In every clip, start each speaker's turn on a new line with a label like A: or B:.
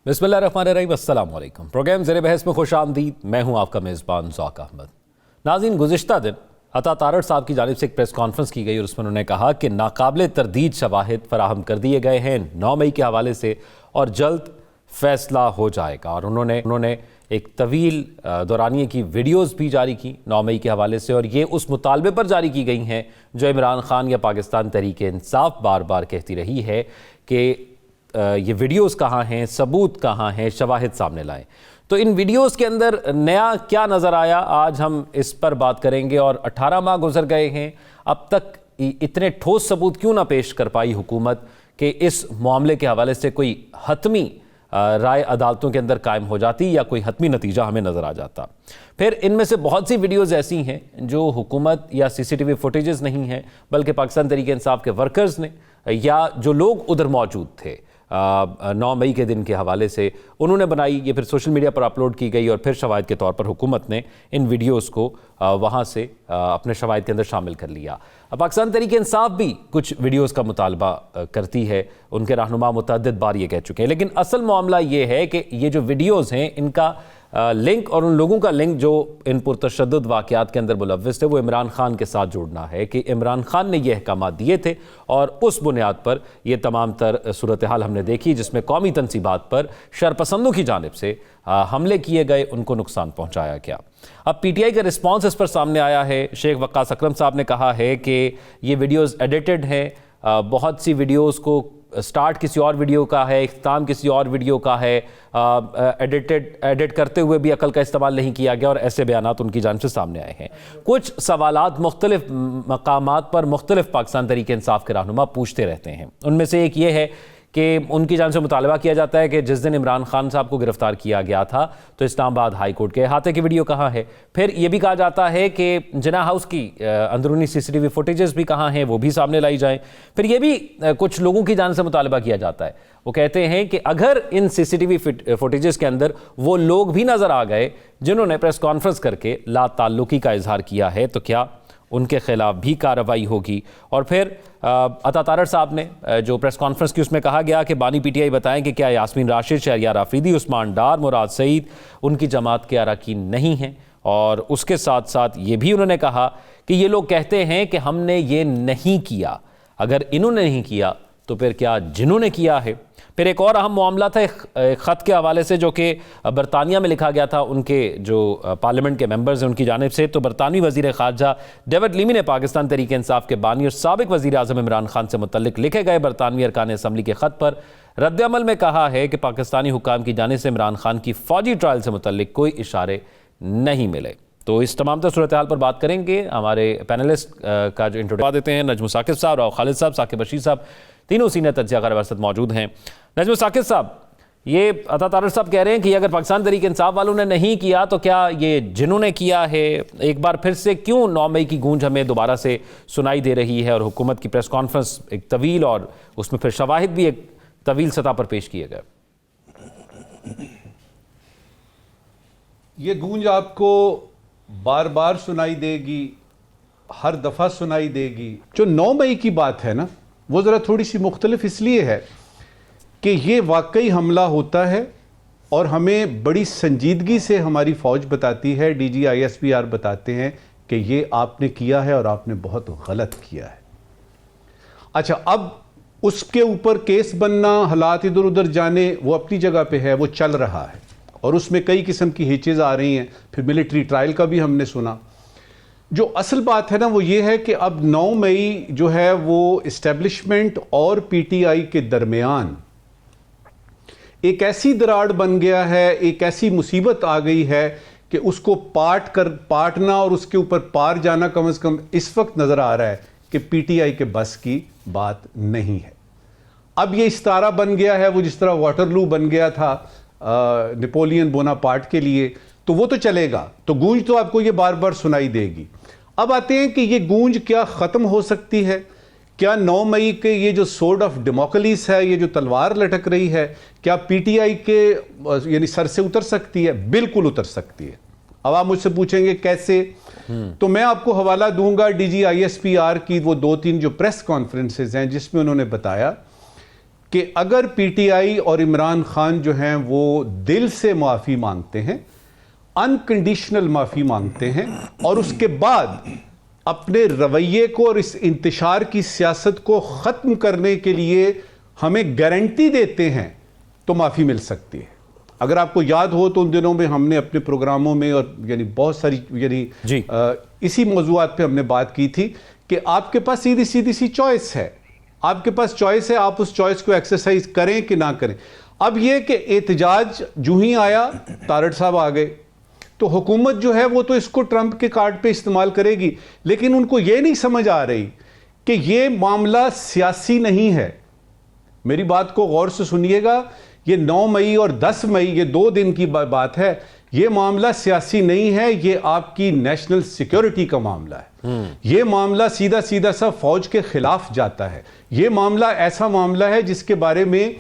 A: बिस्मिल्लाहिर्रहमानिर्रहीम, अस्सलाम वालेकुम। प्रोग्राम ज़ेरे बहस में खुश आमदीद। मैं हूँ आपका मेज़बान ज़ौक अहमद। नाज़रीन, गुज़िश्ता दिन अता तारड़ साहब की जानिब से एक प्रेस कॉन्फ्रेंस की गई और उसमें उन्होंने कहा कि नाकाबिले तरदीद शवाहिद फराहम कर दिए गए हैं 9 मई के हवाले से और जल्द फैसला हो जाएगा। और उन्होंने एक तवील दौरानिए की वीडियोज़ भी जारी की 9 मई के हवाले से, और ये उस मुतालबे पर जारी की गई हैं जो इमरान खान या पाकिस्तान तहरीक इंसाफ बार बार कहती रही है कि ये वीडियोस कहाँ हैं, सबूत कहाँ हैं, शवाहिद सामने लाएं। तो इन वीडियोस के अंदर नया क्या नज़र आया, आज हम इस पर बात करेंगे। और 18 माह गुजर गए हैं, अब तक इतने ठोस सबूत क्यों ना पेश कर पाई हुकूमत कि इस मामले के हवाले से कोई हतमी राय अदालतों के अंदर कायम हो जाती या कोई हतमी नतीजा हमें नज़र आ जाता। फिर इनमें से बहुत सी वीडियोस ऐसी हैं जो हुकूमत या CCTV फुटेजेस नहीं हैं, बल्कि पाकिस्तान तहरीक इंसाफ के वर्कर्स ने या जो लोग उधर मौजूद थे 9 मई के दिन के हवाले से उन्होंने बनाई। ये फिर सोशल मीडिया पर अपलोड की गई और फिर शवाहिद के तौर पर हुकूमत ने इन वीडियोस को वहाँ से अपने शवाहिद के अंदर शामिल कर लिया। पाकिस्तान तहरीक इंसाफ भी कुछ वीडियोस का मुतालबा करती है, उनके रहनुमा मुतअद्दिद बार ये कह चुके हैं। लेकिन असल मामला ये है कि ये जो वीडियोस हैं इनका लिंक और उन लोगों का लिंक जो इन पुरतशद्दुद वाक़यात के अंदर मुलव्विस थे वो इमरान खान के साथ जोड़ना है कि इमरान खान ने ये अहकामात दिए थे और उस बुनियाद पर यह तमाम तर सूरत हाल हमने देखी जिसमें कौमी तनसीबात पर शरपसंदों की जानिब से हमले किए गए, उनको नुकसान पहुँचाया गया। अब PTI का रिस्पॉन्स इस पर सामने आया है। शेख वक्कास अकरम साहब ने कहा है कि ये वीडियोज़ एडिटेड हैं, बहुत सी वीडियोज़ को स्टार्ट किसी और वीडियो का है, इख्तिताम किसी और वीडियो का है, एडिट करते हुए भी अकल का इस्तेमाल नहीं किया गया, और ऐसे बयानात उनकी जानिब से सामने आए हैं। कुछ सवालात मुख्तलिफ मकामात पर मुख्तलिफ पाकिस्तान तहरीक इंसाफ के रहनुमा पूछते रहते हैं। उनमें से एक ये है कि उनकी जानिब से मुतालबा किया जाता है कि जिस दिन इमरान खान साहब को गिरफ्तार किया गया था तो इस्लामाबाद हाई कोर्ट के अहाते की वीडियो कहाँ है। फिर यह भी कहा जाता है कि जिना हाउस की अंदरूनी CCTV फुटेजेस भी कहाँ हैं, वो भी सामने लाई जाएं। फिर यह भी कुछ लोगों की जानिब से मुतालबा किया जाता है, वो कहते हैं कि अगर इन CCTV फुटेजेस के अंदर वो लोग भी नज़र आ गए जिन्होंने प्रेस कॉन्फ्रेंस करके ला ताल्लुकी का इजहार किया है तो क्या उनके खिलाफ भी कार्रवाई होगी। और फिर अता तारड़ साहब ने जो प्रेस कॉन्फ्रेंस की उसमें कहा गया कि बानी PTI बताएं कि क्या यास्मीन राशिद, शहरियार आफरीदी, उस्मान डार, मुराद सईद उनकी जमात के अरकान नहीं हैं। और उसके साथ साथ ये भी उन्होंने कहा कि ये लोग कहते हैं कि हमने ये नहीं किया, अगर इन्होंने नहीं किया तो फिर क्या जिन्होंने किया है। फिर एक और अहम मामला था ख़त के हवाले से जो कि बरतानिया में लिखा गया था उनके जो पार्लियामेंट के मेंबर्स हैं उनकी जानिब से। तो बरतानवी वज़ीर ख़ारजा डेविड लीमी ने पाकिस्तान तहरीक इंसाफ के बानी और साबिक़ वज़ीर आज़म इमरान खान से मुतल्लिक़ लिखे गए बरतानवी अरकान असम्बली के ख़त पर रद्द-ए-अमल में कहा है कि पाकिस्तानी हुकाम की जानिब से इमरान खान की फ़ौजी ट्रायल से मुतल्लिक़ कोई इशारे नहीं मिले। तो इस तमाम तर सूरत हाल पर बात करेंगे। हमारे पैनलिस्ट का जो इंट्रोडक्शन देते हैं नजम साकिब साहब, राव खालिद साहब, साकिब बशीर साहब, तीनों सीनियर तज्ज़ियाकार वरसत मौजूद हैं। नजम साकिब साहब, ये अता तारड़ साहब कह रहे हैं कि अगर पाकिस्तान तहरीक इंसाफ वालों ने नहीं किया तो क्या ये जिन्होंने किया है, एक बार फिर से क्यों 9 मई की गूंज हमें दोबारा से सुनाई दे रही है। और हुकूमत की प्रेस कॉन्फ्रेंस एक तवील और उसमें फिर शवाहिद भी एक तवील सतह पर पेश किए गए।
B: ये गूंज आपको बार बार सुनाई देगी, हर दफ़ा सुनाई देगी। जो 9 मई की बात है ना, वो ज़रा थोड़ी सी मुख्तलिफ इसलिए है कि ये वाकई हमला होता है और हमें बड़ी संजीदगी से हमारी फ़ौज बताती है, DG ISPR बताते हैं कि ये आपने किया है और आपने बहुत गलत किया है। अच्छा, अब उसके ऊपर केस बनना, हालात इधर उधर जाने, वो अपनी जगह पे है, वो चल रहा है और उसमें कई किस्म की हिचेज आ रही हैं। फिर मिलिट्री ट्रायल का भी हमने सुना। जो असल बात है ना वो ये है कि अब 9 मई जो है वो इस्टेब्लिशमेंट और PTI के दरमियान एक ऐसी दरार बन गया है, एक ऐसी मुसीबत आ गई है कि उसको पाटना और उसके ऊपर पार जाना कम से कम इस वक्त नजर आ रहा है कि PTI के बस की बात नहीं है। अब ये इस्तारा बन गया है, वो जिस तरह वाटरलू बन गया था नेपोलियन बोनापार्ट के लिए, तो वो तो चलेगा। तो गूंज तो आपको ये बार बार सुनाई देगी। अब आते हैं कि ये गूंज क्या ख़त्म हो सकती है? क्या 9 मई के ये जो सोर्ड ऑफ डेमोक्रेसी है, ये जो तलवार लटक रही है, क्या PTI के यानी सर से उतर सकती है? बिल्कुल उतर सकती है। अब आप मुझसे पूछेंगे कैसे, तो मैं आपको हवाला दूंगा DG ISPR की वो 2-3 जो प्रेस कॉन्फ्रेंसेज हैं जिसमें उन्होंने बताया कि अगर पीटीआई और इमरान खान जो हैं वो दिल से माफ़ी मांगते हैं, अनकंडीशनल माफ़ी मांगते हैं और उसके बाद अपने रवैये को और इस इंतशार की सियासत को ख़त्म करने के लिए हमें गारंटी देते हैं, तो माफ़ी मिल सकती है। अगर आपको याद हो तो उन दिनों में हमने अपने प्रोग्रामों में और यानी बहुत सारी इसी मौज़ूआत पे हमने बात की थी कि आपके पास सीधी सीधी सी चॉइस है, आपके पास चॉइस है, आप उस चॉइस को एक्सरसाइज करें कि ना करें। अब यह कि एहतजाज जूं ही आया, तारड़ साहब आ गए, तो हुकूमत जो है वो तो इसको ट्रंप के कार्ड पे इस्तेमाल करेगी, लेकिन उनको ये नहीं समझ आ रही कि ये मामला सियासी नहीं है। मेरी बात को गौर से सुनिएगा, ये 9 मई और 10 मई ये 2 दिन की बात है। ये मामला सियासी नहीं है, ये आपकी नेशनल सिक्योरिटी का मामला है। ये मामला सीधा सीधा सा फौज के खिलाफ जाता है। ये मामला ऐसा मामला है जिसके बारे में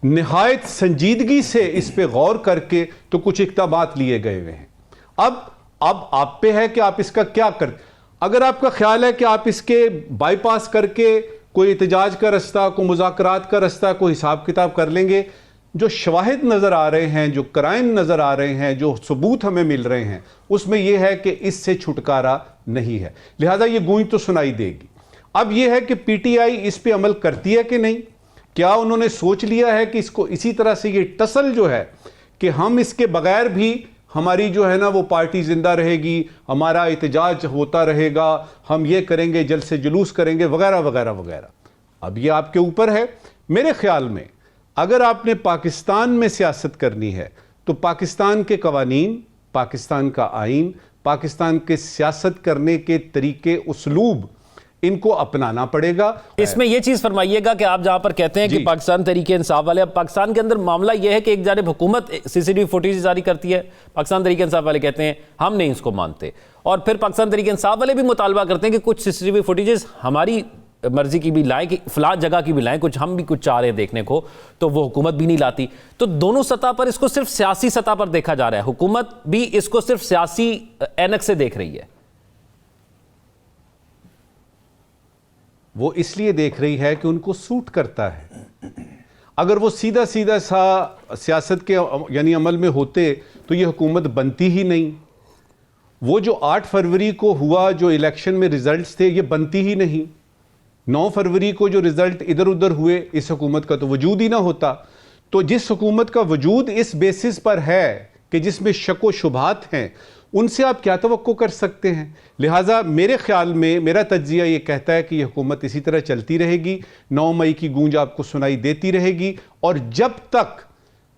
B: निहायत संजीदगी से इस पे गौर करके तो कुछ इक़दामात लिए गए हुए हैं। अब आप पे है कि आप इसका क्या कर, अगर आपका ख्याल है कि आप इसके बाईपास करके कोई एहतजाज का रास्ता, कोई मुज़ाकरात का रास्ता, कोई हिसाब किताब कर लेंगे, जो शवाहिद नज़र आ रहे हैं, जो क्राइम नज़र आ रहे हैं, जो सबूत हमें मिल रहे हैं, उसमें यह है कि इससे छुटकारा नहीं है। लिहाजा ये गूंज तो सुनाई देगी। अब यह है कि पीटीआई इस पे अमल करती है कि नहीं, क्या उन्होंने सोच लिया है कि इसको इसी तरह से ये टसल जो है कि हम इसके बगैर भी हमारी जो है ना वो पार्टी जिंदा रहेगी, हमारा एहतजाज होता रहेगा, हम ये करेंगे, जलसे जुलूस करेंगे, वगैरह वगैरह वगैरह। अब ये आपके ऊपर है। मेरे ख्याल में अगर आपने पाकिस्तान में सियासत करनी है तो पाकिस्तान के कवानीन, पाकिस्तान का आइन, पाकिस्तान के सियासत करने के तरीके, उस्लूब, इनको अपनाना पड़ेगा।
A: इसमें यह चीज फरमाइएगा कि आप जहां पर कहते हैं कि पाकिस्तान तरीके इंसाफ वाले, अब पाकिस्तान के अंदर मामला यह है कि एक जानिब हुकूमत सीसीटीवी फुटेज जारी करती है, पाकिस्तान तरीके इंसाफ वाले कहते हैं हम नहीं इसको मानते, और फिर पाकिस्तान तरीके इंसाफ वाले भी मुतालबा करते हैं कि कुछ सीसीटीवी फुटेजेस हमारी मर्जी की भी लाएं, कि फलां जगह की भी लाएं, कुछ हम भी कुछ चाह रहे हैं देखने को, तो वो हुकूमत भी नहीं लाती। तो दोनों सतह पर इसको सिर्फ सियासी सतह पर देखा जा रहा है, हुकूमत भी इसको सिर्फ सियासी ऐनक से देख रही है।
B: वो इसलिए देख रही है कि उनको सूट करता है। अगर वो सीधा सीधा सा सियासत के यानी अमल में होते तो ये हुकूमत बनती ही नहीं। वो जो 8 फरवरी को हुआ, जो इलेक्शन में रिजल्ट्स थे, ये बनती ही नहीं। 9 फरवरी को जो रिजल्ट इधर उधर हुए, इस हुकूमत का तो वजूद ही ना होता। तो जिस हुकूमत का वजूद इस बेसिस पर है कि जिसमें शक व शुबहात हैं, उनसे आप क्या तवक्को कर सकते हैं। लिहाजा मेरे ख्याल में मेरा तज्जिया ये कहता है कि यह हुकूमत इसी तरह चलती रहेगी, 9 मई की गूंज आपको सुनाई देती रहेगी, और जब तक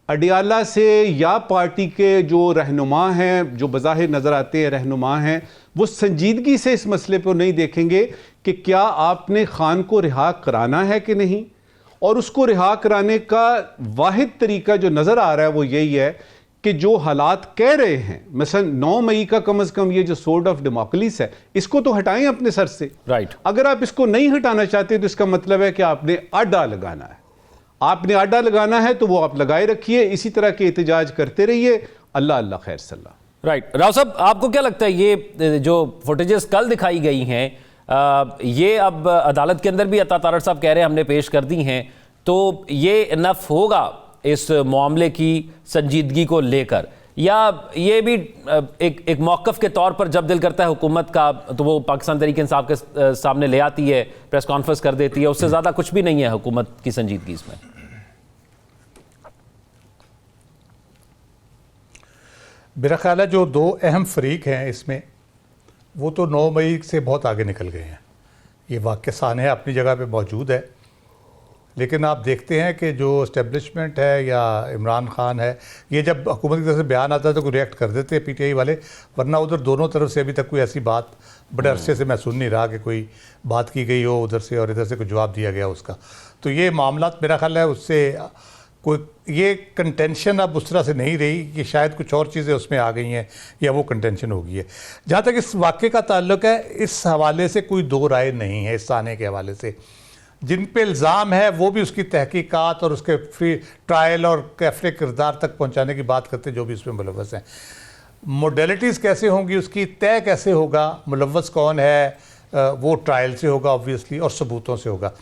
B: अडियाला से या पार्टी के जो रहनुमा हैं, जो बज़ाहिर नज़र आते हैं रहनुमा हैं, वो संजीदगी से इस मसले पर नहीं देखेंगे कि क्या आपने खान को रिहा कराना है कि नहीं, और उसको रिहा कराने का वाहिद तरीका जो नज़र आ रहा है वो यही है कि जो हालात कह रहे हैं, मसलन 9 मई का कम से कम ये जो सोर्ड ऑफ डेमोक्रेसी है, इसको तो हटाएं अपने सर से।
A: राइट।
B: अगर आप इसको नहीं हटाना चाहते तो इसका मतलब है कि आपने आडा लगाना है। आपने आडा लगाना है तो वो आप लगाए रखिए, इसी तरह के एहतजाज करते रहिए। अल्लाह अल्लाह खैर सल्ला।
A: राइट। राव साहब, आपको क्या लगता है ये जो फुटेजेस कल दिखाई गई हैं, ये अब अदालत के अंदर भी अता तारड़ साहब कह रहे हैं हमने पेश कर दी हैं, तो ये इनफ होगा इस मामले की संजीदगी को लेकर, या ये भी एक मौक़िफ़ के तौर पर जब दिल करता है हुकूमत का तो वो पाकिस्तान तरीके इंसाफ के सामने ले आती है, प्रेस कॉन्फ्रेंस कर देती है, उससे ज़्यादा कुछ भी नहीं है हुकूमत की संजीदगी इसमें?
C: मेरा ख्याल है जो 2 अहम फरीक हैं इसमें, वो तो 9 मई से बहुत आगे निकल गए हैं। ये वाक़या सानह अपनी जगह पे मौजूद है, लेकिन आप देखते हैं कि जो इस्टेब्लिशमेंट है या इमरान खान है, ये जब हुकूमत की तरफ से बयान आता है तो कोई रिएक्ट कर देते हैं पीटीआई वाले, वरना उधर दोनों तरफ से अभी तक कोई ऐसी बात बड़े अरसे से मैं सुन नहीं रहा कि कोई बात की गई हो उधर से और इधर से कोई जवाब दिया गया उसका। तो ये मामला मेरा ख्याल है उससे कोई ये कंटेंशन अब उस तरह से नहीं रही कि शायद कुछ और चीज़ें उसमें आ गई हैं या वो कंटेंशन हो गई है। जहाँ तक इस वाक़े का ताल्लुक है, इस हवाले से कोई दो राय नहीं है। इस साने के हवाले से जिन पे इल्ज़ाम है वो भी उसकी तहकीकात और उसके फ्री ट्रायल और कैफरे किरदार तक पहुँचाने की बात करते जो भी उसमें मुलव्वस हैं। मोडेलिटीज़ कैसे होंगी, उसकी तय कैसे होगा, मुलव्वस कौन है, वो ट्रायल से होगा ऑब्वियसली और सबूतों से होगा।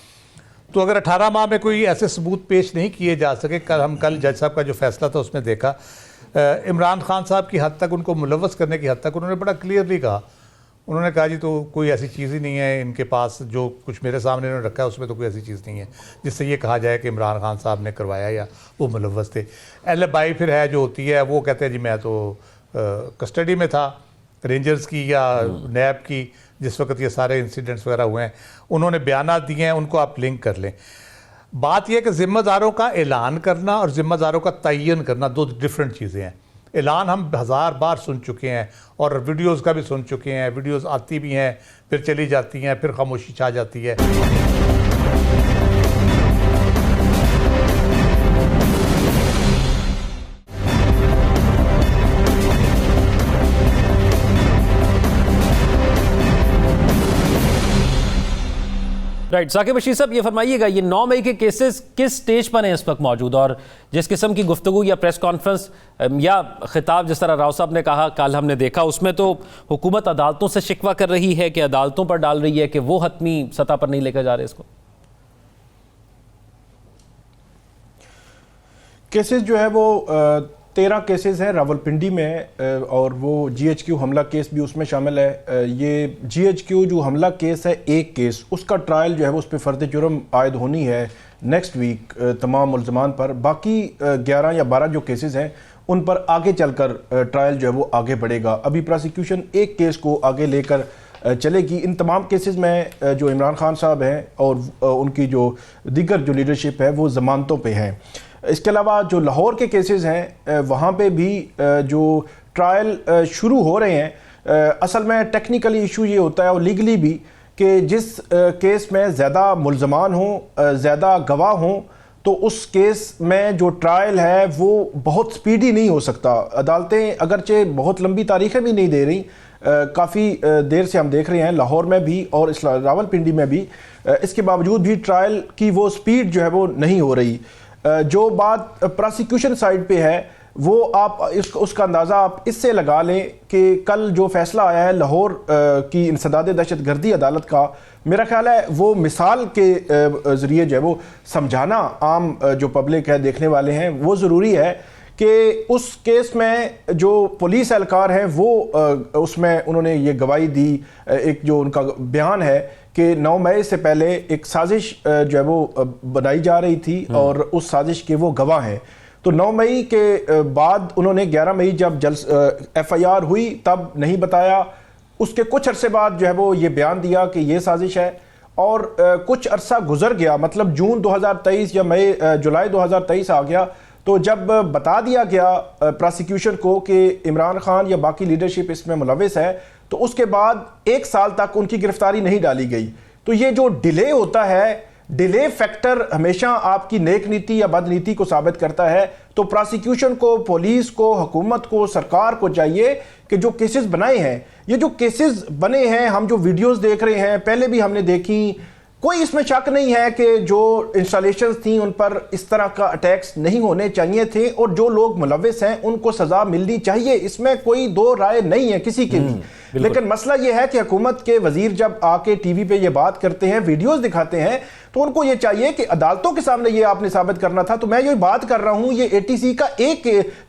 C: तो अगर 18 माह में कोई ऐसे सबूत पेश नहीं किए जा सके, कल जज साहब का जो फैसला था उसमें देखा, इमरान खान साहब की हद तक, उनको मुलव्वस करने की हद तक उन्होंने बड़ा क्लियरली कहा। उन्होंने कहा जी तो कोई ऐसी चीज़ ही नहीं है इनके पास, जो कुछ मेरे सामने इन्होंने रखा है उसमें तो कोई ऐसी चीज़ नहीं है जिससे ये कहा जाए कि इमरान खान साहब ने करवाया या वो मुलव्वस थे। एलिबाई फिर है जो होती है, वो कहते हैं जी मैं तो कस्टडी में था रेंजर्स की या नैब की जिस वक्त ये सारे इंसिडेंट्स वगैरह हुए हैं, उन्होंने बयानात दिए हैं, उनको आप लिंक कर लें। बात यह कि ज़िम्मेदारों का ऐलान करना और ज़िम्मेदारों का तयन करना दो डिफरेंट चीज़ें हैं। ऐलान हम 1000 बार सुन चुके हैं और वीडियोस का भी सुन चुके हैं, वीडियोस आती भी हैं फिर चली जाती हैं, फिर खामोशी छा जाती है।
A: राइट, साकिब बशीर साहब ये फरमाइएगा, ये 9 मई के केसेस किस स्टेज पर हैं इस वक्त मौजूद, और जिस किस्म की गुफ्तगू या प्रेस कॉन्फ्रेंस या खिताब जिस तरह राव साहब ने कहा कल हमने देखा, उसमें तो हुकूमत अदालतों से शिकवा कर रही है कि अदालतों पर डाल रही है कि वो हतमी सतह पर नहीं लेकर जा रहे इसको।
D: केसेस जो है वो 13 केसेस हैं रावलपिंडी में, और वो GHQ हमला केस भी उसमें शामिल है। ये GHQ जो हमला केस है, एक केस, उसका ट्रायल जो है वो उस पर फ़र्द जुर्म आयद होनी है नेक्स्ट वीक तमाम मुल्ज़मान पर। बाकी 11 या 12 जो केसेस हैं उन पर आगे चलकर ट्रायल जो है वो आगे बढ़ेगा। अभी प्रोसिक्यूशन एक केस को आगे लेकर चलेगी। इन तमाम केसेस में जो इमरान खान साहब हैं और उनकी जो दीगर जो लीडरशिप है वो ज़मानतों पे हैं। इसके अलावा जो लाहौर के केसेस हैं वहाँ पे भी जो ट्रायल शुरू हो रहे हैं, असल में टेक्निकली इशू ये होता है और लीगली भी कि जिस केस में ज़्यादा मुल्ज़मान हों, ज़्यादा गवाह हों, तो उस केस में जो ट्रायल है वो बहुत स्पीडी नहीं हो सकता। अदालतें अगरचे बहुत लंबी तारीखें भी नहीं दे रही, काफ़ी देर से हम देख रहे हैं लाहौर में भी और इस रावलपिंडी में भी, इसके बावजूद भी ट्रायल की वो स्पीड जो है वो नहीं हो रही। जो बात प्रोसिक्यूशन साइड पे है वो आप उसका अंदाज़ा आप इससे लगा लें कि कल जो फैसला आया है लाहौर की इंसदाद दहशतगर्दी अदालत का, मेरा ख्याल है वो मिसाल के ज़रिए जो है वो समझाना आम जो पब्लिक है, देखने वाले हैं, वो ज़रूरी है कि उस केस में जो पुलिस एहलकार हैं वो उसमें उन्होंने ये गवाही दी। एक जो उनका बयान है कि 9 मई से पहले एक साजिश जो है वो बनाई जा रही थी और उस साजिश के वो गवाह हैं। तो 9 मई के बाद उन्होंने 11 मई जब FIR हुई तब नहीं बताया, उसके कुछ अरसे बाद जो है वो ये बयान दिया कि ये साजिश है, और कुछ अरसा गुजर गया, मतलब जून 2023 या जुलाई 2023 आ गया, तो जब बता दिया गया प्रोसिक्यूशन को कि इमरान खान या बाकी लीडरशिप इसमें मुलविस है, तो उसके बाद 1 साल तक उनकी गिरफ्तारी नहीं डाली गई। तो ये जो डिले होता है, डिले फैक्टर हमेशा आपकी नेक नीति या बदनीति को साबित करता है। तो प्रोसिक्यूशन को, पुलिस को, हुकूमत को, सरकार को चाहिए कि जो केसेस बनाए हैं, ये जो केसेस बने हैं, हम जो वीडियोस देख रहे हैं, पहले भी हमने देखी, कोई इसमें शक नहीं है कि जो इंस्टॉलेशंस थी उन पर इस तरह का अटैक्स नहीं होने चाहिए थे, और जो लोग मुलविस हैं उनको सजा मिलनी चाहिए, इसमें कोई दो राय नहीं है किसी की भी। लेकिन मसला यह है कि हुकूमत के वजीर जब आके टीवी पे ये बात करते हैं, वीडियोस दिखाते हैं, तो उनको ये चाहिए कि अदालतों के सामने ये आपने साबित करना था। तो मैं ये बात कर रहा हूं, ये ATC का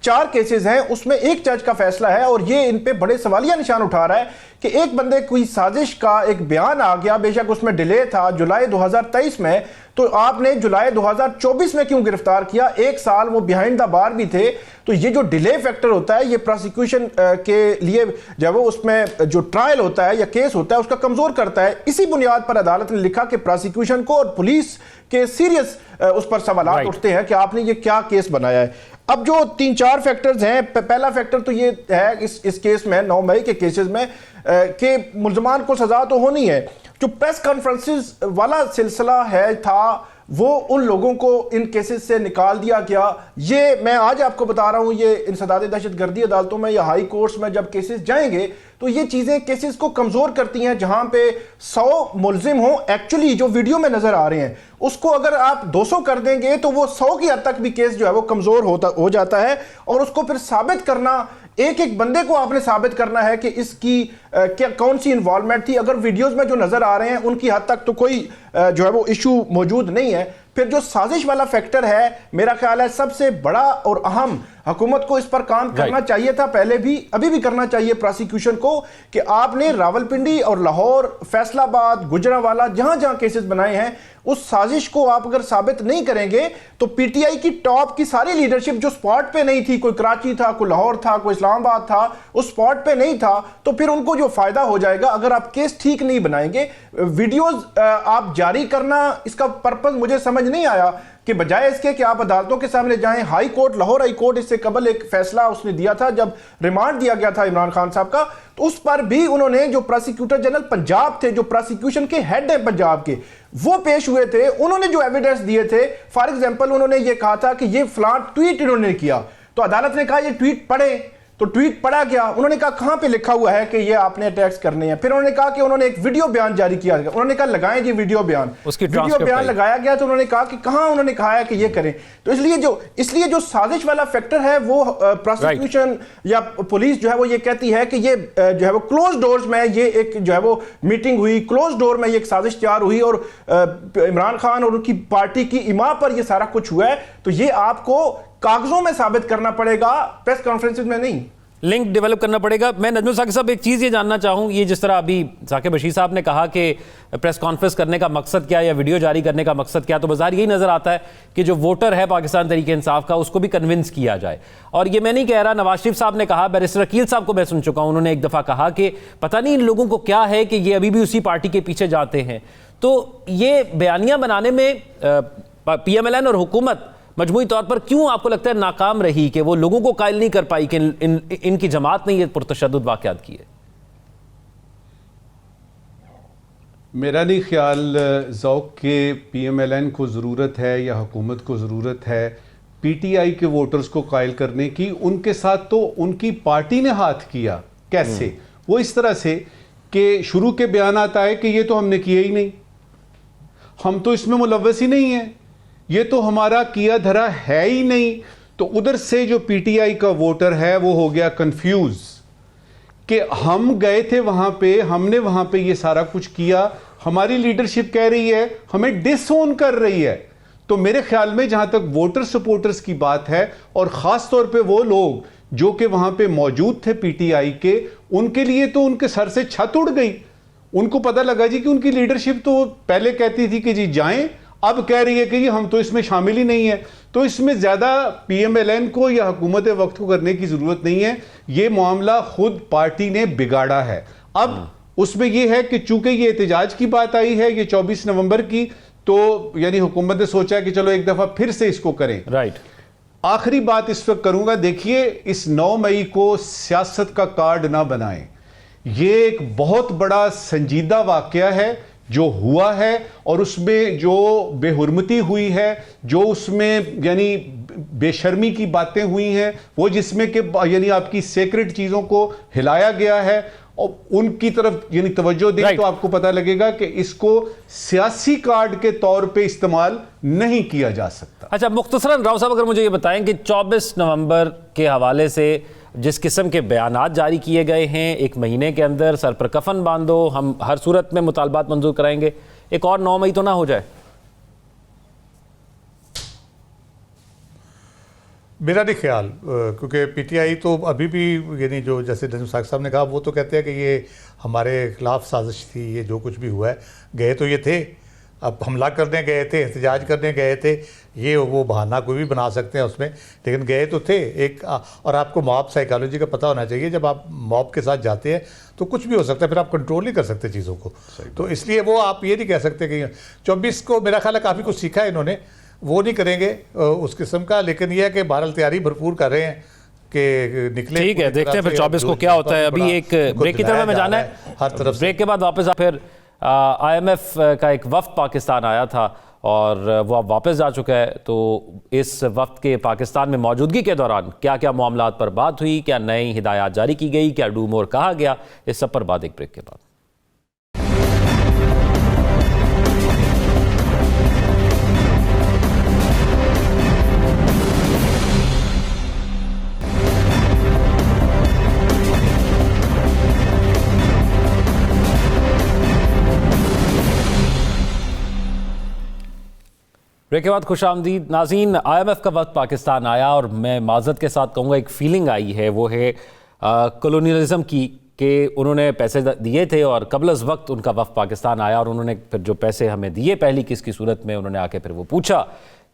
D: 4 केसेस हैं, उसमें एक जज का फैसला है, और ये इन पे बड़े सवालिया निशान उठा रहा है कि एक बंदे कोई साजिश का एक बयान आ गया, बेशक उसमें डिले था जुलाई 2023 में, तो आपने जुलाई 2024 में क्यों गिरफ्तार किया? 1 साल वो बिहाइंड द बार भी थे। तो ये जो डिले फैक्टर होता है, ये प्रोसिक्यूशन के लिए जब वो उसमें जो ट्रायल होता है या केस होता है उसका कमजोर करता है। इसी बुनियाद पर अदालत ने लिखा कि प्रोसिक्यूशन को और पुलिस के सीरियस उस पर सवाल उठते हैं कि आपने ये क्या केस बनाया है। अब जो 3-4 फैक्टर्स हैं, पहला फैक्टर तो ये है इस केस में, 9 मई के केसेस में, कि मुल्ज़मान को सजा तो होनी है। जो प्रेस कॉन्फ्रेंसेस वाला सिलसिला है था, वो उन लोगों को इन केसेस से निकाल दिया गया। ये मैं आज आपको बता रहा हूं, ये इंसदाद दहशतगर्दी अदालतों में या हाई कोर्ट्स में जब केसेस जाएंगे तो ये चीज़ें केसेस को कमज़ोर करती हैं। जहां पे 100 मुलजिम हों, एक्चुअली जो वीडियो में नज़र आ रहे हैं, उसको अगर आप 200 कर देंगे तो वो 100 की हद तक भी केस जो है वो कमज़ोर हो जाता है। और उसको फिर साबित करना, एक एक बंदे को आपने साबित करना है कि इसकी क्या कौन सी इन्वॉल्वमेंट थी। अगर वीडियोस में जो नज़र आ रहे हैं उनकी हद तक तो कोई जो है वो इशू मौजूद नहीं है। फिर जो साजिश वाला फैक्टर है, मेरा ख्याल है सबसे बड़ा और अहम, हुकूमत को इस पर काम करना चाहिए था पहले भी, अभी भी करना चाहिए प्रोसिक्यूशन को, कि आपने रावलपिंडी और लाहौर, फैसलाबाद, गुजरांवाला जहां जहां केसेस बनाए हैं, उस साजिश को आप अगर साबित नहीं करेंगे तो पीटीआई की टॉप की सारी लीडरशिप जो स्पॉट पे नहीं थी, कोई कराची था, कोई लाहौर था, कोई इस्लामाबाद था, उस स्पॉट पे नहीं था, तो फिर उनको जो फायदा हो जाएगा अगर आप केस ठीक नहीं बनाएंगे। वीडियोस आप जारी करना, इसका पर्पस मुझे समझ नहीं आया कि बजाय इसके कि आप अदालतों के सामने जाएं। High court, Lahore high court इससे कबल एक फैसला उसने दिया था जब रिमांड दिया गया था इमरान खान साहब का, तो उस पर भी उन्होंने, जो प्रोसिक्यूटर जनरल पंजाब थे, जो प्रोसिक्यूशन के हेड है पंजाब के, वो पेश हुए थे, उन्होंने जो एविडेंस दिए थे, फॉर एग्जांपल उन्होंने ये कहा था कि ये फलां ट्वीट इन्होंने किया, तो अदालत ने कहा ये ट्वीट पढ़े, तो ट्वीट पढ़ा गया, उन्होंने कहा कहां पे लिखा हुआ है कि ये आपने अटैक्स करने हैं। फिर उन्होंने कहा कि उन्होंने एक वीडियो बयान जारी किया, उन्होंने कहा लगाएं जी वीडियो बयान,
A: उसकी
D: वीडियो बयान लगाया गया, तो उन्होंने कहा कि कहां उन्होंने कहा है कि ये करें। तो इसलिए जो साजिश वाला फैक्टर है वो प्रोसिक्यूशन या पुलिस जो है वो ये कहती है कि ये जो है वो क्लोज डोर्स में ये एक जो है वो मीटिंग हुई, क्लोज डोर में ये एक साजिश तैयार हुई और इमरान खान और उनकी पार्टी की इमा पर ये सारा कुछ हुआ है। तो ये आपको कागजों में साबित करना पड़ेगा, प्रेस कॉन्फ्रेंसेस में नहीं।
A: लिंक डेवलप करना पड़ेगा। मैं नजमुल साकिब साहब एक चीज़ ये जानना चाहूँ, ये जिस तरह अभी साकिब बशीर साहब ने कहा कि प्रेस कॉन्फ्रेंस करने का मकसद क्या या वीडियो जारी करने का मकसद क्या, तो बाजार यही नज़र आता है कि जो वोटर है पाकिस्तान तहरीक इंसाफ का, उसको भी कन्विंस किया जाए। और ये मैं नहीं कह रहा, नवाज शरीफ साहब ने कहा, बैरिस्टर अकील साहब को मैं सुन चुका हूँ, उन्होंने एक दफ़ा कहा कि पता नहीं इन लोगों को क्या है कि ये अभी भी उसी पार्टी के पीछे जाते हैं। तो ये बयानियाँ बनाने में PMLN और हुकूमत मजमूई तौर पर क्यों आपको लगता है नाकाम रही कि वो लोगों को कायल नहीं कर पाई कि इनकी जमात ने ये पुरतशद्दुद वाक़यात किए?
B: मेरा नहीं ख्याल ज़ौक़ के PMLN को ज़रूरत है या हुकूमत को ज़रूरत है PTI के वोटर्स को कायल करने की। उनके साथ तो उनकी पार्टी ने हाथ किया। कैसे? वो इस तरह से कि शुरू के बयानात आए कि ये तो हमने किया ही नहीं, हम तो इसमें मुलव्वस ही नहीं है, ये तो हमारा किया धरा है ही नहीं। तो उधर से जो PTI का वोटर है वो हो गया कंफ्यूज कि हम गए थे वहां पे, हमने वहां पे ये सारा कुछ किया, हमारी लीडरशिप कह रही है, हमें डिसओन कर रही है। तो मेरे ख्याल में जहां तक वोटर सपोर्टर्स की बात है, और खास तौर पे वो लोग जो कि वहां पे मौजूद थे PTI के, उनके लिए तो उनके सर से छत उड़ गई। उनको पता लगा जी कि उनकी लीडरशिप तो पहले कहती थी कि जी जाएं, अब कह रही है कि हम तो इसमें शामिल ही नहीं है। तो इसमें ज्यादा PMLN को या हुकूमत वक्त को करने की जरूरत नहीं है, ये मामला खुद पार्टी ने बिगाड़ा है। अब उसमें यह है कि चूंकि ये एहतजाज की बात आई है, ये 24 नवंबर की, तो यानी हुकूमत ने सोचा कि चलो एक दफा फिर से इसको करें।
A: राइट।
B: आखिरी बात इस वक्त करूंगा, देखिए इस 9 मई को सियासत का कार्ड ना बनाएं। ये एक बहुत बड़ा संजीदा वाकया है जो हुआ है, और उसमें जो बेहुरमती हुई है, जो उसमें यानी बेशर्मी की बातें हुई हैं, वो जिसमें कि यानी आपकी सेक्रेट चीज़ों को हिलाया गया है, और उनकी तरफ यानी तवज्जो दें तो आपको पता लगेगा कि इसको सियासी कार्ड के तौर पे इस्तेमाल नहीं किया जा सकता।
A: अच्छा, मुख्तसरन राव साहब अगर मुझे ये बताएं कि 24 नवंबर के हवाले से जिस किस्म के बयानात जारी किए गए हैं, एक महीने के अंदर सर पर कफन बांधो, हम हर सूरत में मुतालबात मंजूर कराएंगे, एक और 9 मई तो ना हो जाए?
C: मेरा नहीं ख्याल, क्योंकि PTI तो अभी भी यानी जो जैसे नजमुल साकिब साहब ने कहा, वो तो कहते हैं कि ये हमारे खिलाफ साजिश थी, ये जो कुछ भी हुआ है, गए तो ये थे, अब हमला करने गए थे, एहतजाज करने गए थे, ये वो बहाना कोई भी बना सकते हैं उसमें, लेकिन गए तो थे एक। और आपको मॉब साइकोलॉजी का पता होना चाहिए, जब आप मॉब के साथ जाते हैं तो कुछ भी हो सकता है, फिर आप कंट्रोल नहीं कर सकते चीज़ों को। तो इसलिए वो आप ये नहीं कह सकते कि 24 को मेरा ख्याल है काफ़ी कुछ सीखा है इन्होंने, वो नहीं करेंगे उस किस्म का, लेकिन यह है कि बहरहाल तैयारी भरपूर कर रहे हैं कि निकले।
A: ठीक है, देखते हैं फिर 24 को क्या होता है। अभी एक ब्रेक की तरफ में जाना है,
C: हर तरफ।
A: ब्रेक के बाद वापस फिर IMF का एक वफ्द पाकिस्तान आया था और वो अब वापस जा चुका है। तो इस वक्त के पाकिस्तान में मौजूदगी के दौरान क्या क्या मामलात पर बात हुई, क्या नई हिदायत जारी की गई, क्या डू मोर कहा गया, इस सब पर बात एक ब्रेक के बाद। ब्रेक के बाद खुशामदीद नाज़रीन। IMF का वक्त पाकिस्तान आया और मैं माज़रत के साथ कहूँगा एक फीलिंग आई है, वो है कॉलोनियलिज़म की, कि उन्होंने पैसे दिए थे और कबल अज़ वक्त उनका वक्त पाकिस्तान आया और उन्होंने फिर जो पैसे हमें दिए पहली किसकी सूरत में, उन्होंने आके फिर वो पूछा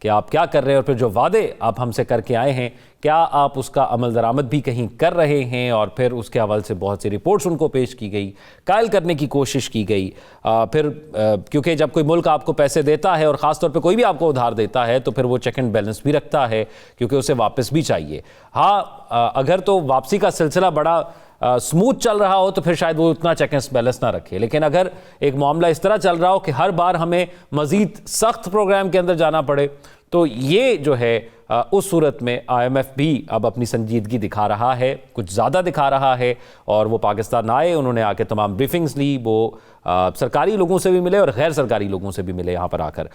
A: कि आप क्या कर रहे हैं और फिर जो वादे आप हमसे करके आए हैं क्या आप उसका अमल दरामद भी कहीं कर रहे हैं। और फिर उसके हवाले से बहुत सी रिपोर्ट्स उनको पेश की गई, कायल करने की कोशिश की गई। क्योंकि जब कोई मुल्क आपको पैसे देता है और ख़ास तौर पे कोई भी आपको उधार देता है तो फिर वो चेक एंड बैलेंस भी रखता है, क्योंकि उसे वापस भी चाहिए। हाँ, अगर तो वापसी का सिलसिला बड़ा स्मूथ चल रहा हो तो फिर शायद वो उतना चेक एंड बैलेंस ना रखे, लेकिन अगर एक मामला इस तरह चल रहा हो कि हर बार हमें मज़ीद सख्त प्रोग्राम के अंदर जाना पड़े, तो ये जो है उस सूरत में IMF भी अब अपनी संजीदगी दिखा रहा है, कुछ ज़्यादा दिखा रहा है। और वो पाकिस्तान आए, उन्होंने आके तमाम ब्रीफिंग्स ली, वो सरकारी लोगों से भी मिले और गैर सरकारी लोगों से भी मिले यहाँ पर आकर।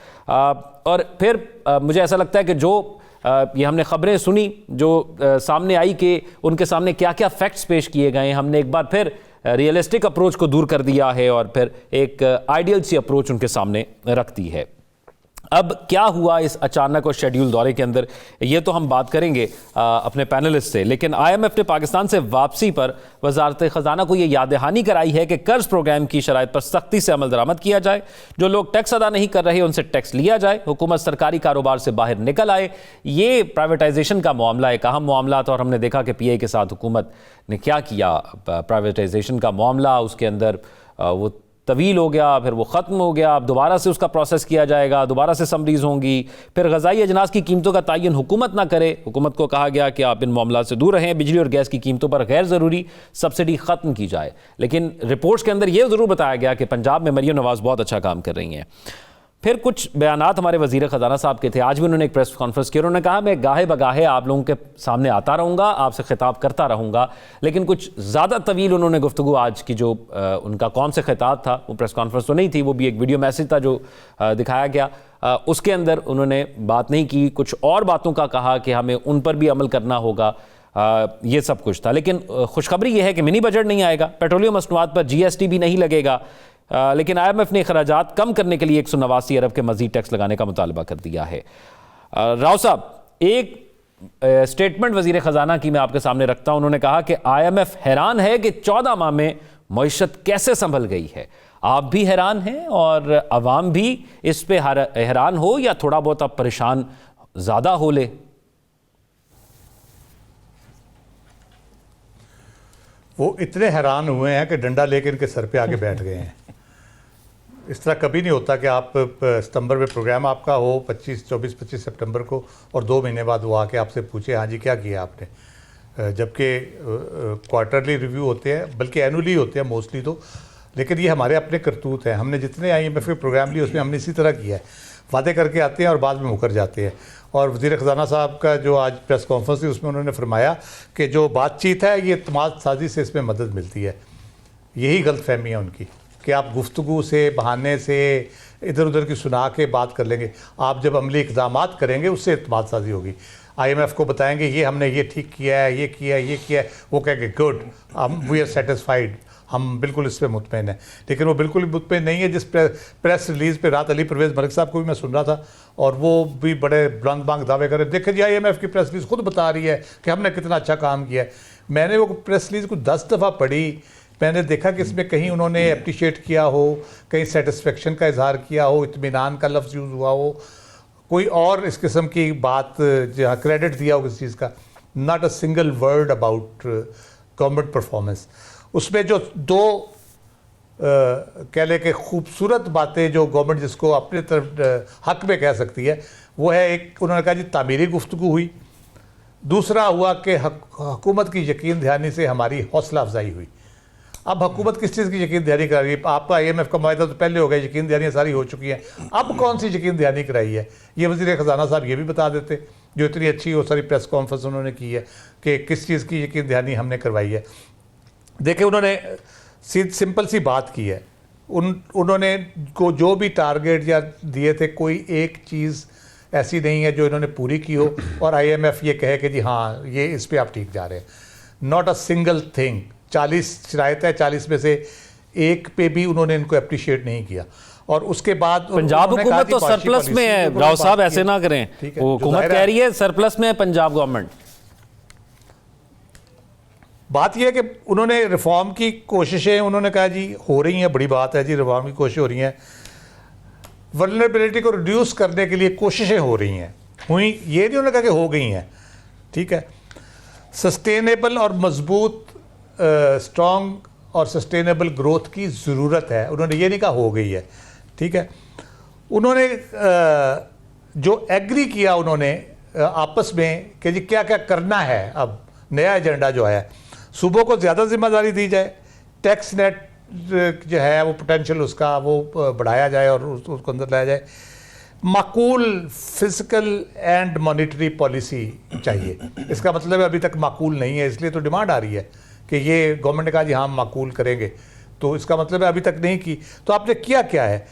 A: और फिर मुझे ऐसा लगता है कि जो ये हमने ख़बरें सुनी जो सामने आई कि उनके सामने क्या क्या फैक्ट्स पेश किए गए, हमने एक बार फिर रियलिस्टिक अप्रोच को दूर कर दिया है और फिर एक आइडियल सी अप्रोच उनके सामने रख दी है। अब क्या हुआ इस अचानक और शेड्यूल दौरे के अंदर, ये तो हम बात करेंगे अपने पैनलिस्ट से, लेकिन IMF ने पाकिस्तान से वापसी पर वजारत ख़जाना को ये याद दहानी कराई है कि कर्ज प्रोग्राम की शराइत पर सख्ती से अमल दरामद किया जाए, जो लोग टैक्स अदा नहीं कर रहे उनसे टैक्स लिया जाए, हुकूमत सरकारी कारोबार से बाहर निकल आए। ये प्राइवेटाइजेशन का मामला एक अहम मामला था और हमने देखा कि PI के साथ हुकूमत ने क्या किया। प्राइवेटाइजेशन का मामला उसके अंदर वो तवील हो गया, फिर वो ख़त्म हो गया, अब दोबारा से उसका प्रोसेस किया जाएगा, दोबारा से समरीज़ होंगी, फिर ग़ज़ाई अजनास की कीमतों का तयन हुकूमत ना करे। हुकूमत को कहा गया कि आप इन मामलों से दूर रहें, बिजली और गैस की कीमतों पर गैर ज़रूरी सब्सिडी ख़त्म की जाए। लेकिन रिपोर्ट्स के अंदर ये ज़रूर बताया गया कि पंजाब में मरियम नवाज़ बहुत अच्छा काम कर रही हैं। फिर कुछ बयानात हमारे वज़ीर ख़जाना साहब के थे, आज भी उन्होंने एक प्रेस कॉन्फ्रेंस की, उन्होंने कहा मैं गाहे बगाहे आप लोगों के सामने आता रहूँगा, आपसे खिताब करता रहूँगा। लेकिन कुछ ज़्यादा तवील उन्होंने गुफ्तगू आज की जो उनका कौन से खिताब था, वो प्रेस कॉन्फ्रेंस तो नहीं थी, वो भी एक वीडियो मैसेज था जो दिखाया गया, उसके अंदर उन्होंने बात नहीं की, कुछ और बातों का कहा कि हमें उन पर भी अमल करना होगा, ये सब कुछ था। लेकिन खुशखबरी ये है कि मिनी बजट नहीं आएगा, पेट्रोलियम मसनूआत पर GST भी नहीं लगेगा, लेकिन IMF ने अखराजात कम करने के लिए 189 अरब के मजीद टैक्स लगाने का मुतालबा कर दिया है। राव साहब, एक स्टेटमेंट वजीर ख़जाना की मैं आपके सामने रखता हूं, उन्होंने कहा कि IMF हैरान है कि 14 माह में मईशत कैसे संभल गई है। आप भी हैरान हैं और अवाम भी इस पे हैरान हो, या थोड़ा बहुत आप परेशान ज़्यादा हो ले?
C: वो इतने हैरान हुए हैं कि डंडा लेकर इनके सर पे आके बैठ गए हैं। इस तरह कभी नहीं होता कि आप सितंबर में प्रोग्राम आपका हो 24-25 सितंबर को और 2 महीने बाद वो आके आपसे पूछे हाँ जी क्या किया आपने, जबकि क्वार्टरली रिव्यू होते हैं, बल्कि एनुअली होते हैं मोस्टली तो। लेकिन ये हमारे अपने करतूत हैं, हमने जितने IMF के प्रोग्राम लिए उसमें हमने इसी तरह किया है, वादे करके आते हैं और बाद में मुकर जाते हैं। और वज़ीर ख़जाना साहब का जो आज प्रेस कॉन्फ्रेंस थी उसमें उन्होंने फरमाया कि जो बातचीत है ये इत्मीनान साजी से इसमें मदद मिलती है। यही गलतफहमी है उनकी कि आप गुफ्तगू से, बहाने से, इधर उधर की सुना के बात कर लेंगे। आप जब अमली इक़दामात करेंगे उससे इत्मीनान साजी होगी। IMF को बताएंगे ये हमने ये ठीक किया है, ये किया है, ये किया है, वो कहेंगे गुड, वी आर सेटिस्फाइड, हम बिल्कुल इस पर मुतमईन हैं। लेकिन वो बिल्कुल भी मुतमईन नहीं है। जिस प्रेस रिलीज़ पे रात अली परवेज़ मलिक साहब को भी मैं सुन रहा था और वो भी बड़े बुलंद बांग दावे कर रहे, देखें जी IMF की प्रेस रिलीज़ खुद बता रही है कि हमने कितना अच्छा काम किया है। मैंने वो प्रेस रिलीज़ को 10 दफ़ा पढ़ी, मैंने देखा कि इसमें कहीं उन्होंने अप्रिशिएट किया हो, कहीं सेटिस्फेक्शन का इजहार किया हो, इत्मीनान का लफ्ज़ यूज़ हुआ हो, कोई और इस किस्म की बात जहाँ क्रेडिट दिया हो किसी चीज़ का। Not a single word about government performance. उसमें जो 2 कह ले के खूबसूरत बातें जो गवर्नमेंट जिसको अपने तरफ हक में कह सकती है, वो है एक उन्होंने कहा जी तामीरी गुफ्तगू हुई, दूसरा हुआ कि हुकूमत की यकीन दहानी से हमारी हौसला अफजाई हुई। अब हुकूमत किस चीज़ की यकीन दहानी करा रही है? आपका IMF का मायदा तो पहले हो गया, यकीन दहानियाँ सारी हो चुकी हैं, अब कौन सी यकीन दहानी कराई है? ये वज़ीर ख़जाना साहब ये भी बता देते, जो इतनी अच्छी वो सारी प्रेस कॉन्फ्रेंस उन्होंने की है कि किस चीज़ की यकीन दहानी हमने करवाई है। देखिए, उन्होंने सिंपल सी बात की है, उन्होंने को जो भी टारगेट या दिए थे, कोई एक चीज़ ऐसी नहीं है जो इन्होंने पूरी की हो और IMF ये कहे कि जी हाँ ये इस पे आप ठीक जा रहे हैं। Not a single thing. 40 शराइत है, 40 में से एक पे भी उन्होंने इनको अप्रिशिएट नहीं किया। और उसके बाद
A: पंजाब हुकूमत तो सरप्लस में है, राव साहब ऐसे ना करें, हुकूमत कह रही है सरप्लस में है पंजाब गवर्नमेंट।
C: बात यह है कि उन्होंने रिफॉर्म की कोशिशें, उन्होंने कहा जी हो रही हैं, बड़ी बात है जी, रिफॉर्म की कोशिश हो रही हैं, वल्नरेबिलिटी को रिड्यूस करने के लिए कोशिशें हो रही हैं, हुई, ये नहीं उन्होंने कहा कि हो गई हैं, ठीक है। सस्टेनेबल और मजबूत स्ट्रॉन्ग और सस्टेनेबल ग्रोथ की ज़रूरत है, उन्होंने ये नहीं कहा हो गई है, ठीक है। उन्होंने जो एग्री किया उन्होंने आपस में कि जी क्या क्या करना है, अब नया एजेंडा जो है, सूबों को ज़्यादा जिम्मेदारी दी जाए, टैक्स नेट जो है वो पोटेंशियल उसका वो बढ़ाया जाए और उसको अंदर लाया जाए, माकूल फिजिकल एंड मॉनिटरी पॉलिसी चाहिए। इसका मतलब है अभी तक माकूल नहीं है, इसलिए तो डिमांड आ रही है कि ये गवर्नमेंट ने कहा जी हाँ माकूल करेंगे, तो इसका मतलब है अभी तक नहीं की। तो आपने किया क्या है?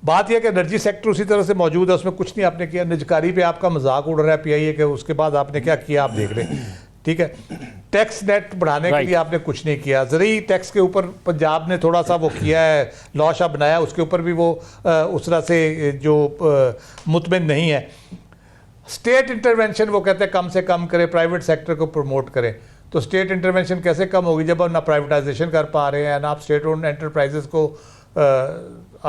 C: बात यह कि एनर्जी सेक्टर उसी तरह से मौजूद है, उसमें कुछ नहीं आपने किया। निजकारी पे आपका मजाक उड़ रहा है PIA के, उसके बाद आपने क्या किया आप देख लें, ठीक है। टैक्स नेट बढ़ाने के लिए आपने कुछ नहीं किया। ज़रूरी टैक्स के ऊपर पंजाब ने थोड़ा सा वो किया है, लॉ शा बनाया, उसके ऊपर भी वो उस तरह से जो मुतमिन नहीं है। स्टेट इंटरवेंशन वो कहते हैं कम से कम करें, प्राइवेट सेक्टर को प्रमोट करें। तो स्टेट इंटरवेंशन कैसे कम होगी जब हम ना प्राइवेटाइजेशन कर पा रहे हैं, ना आप स्टेट ओन्ड एंटरप्राइजेस को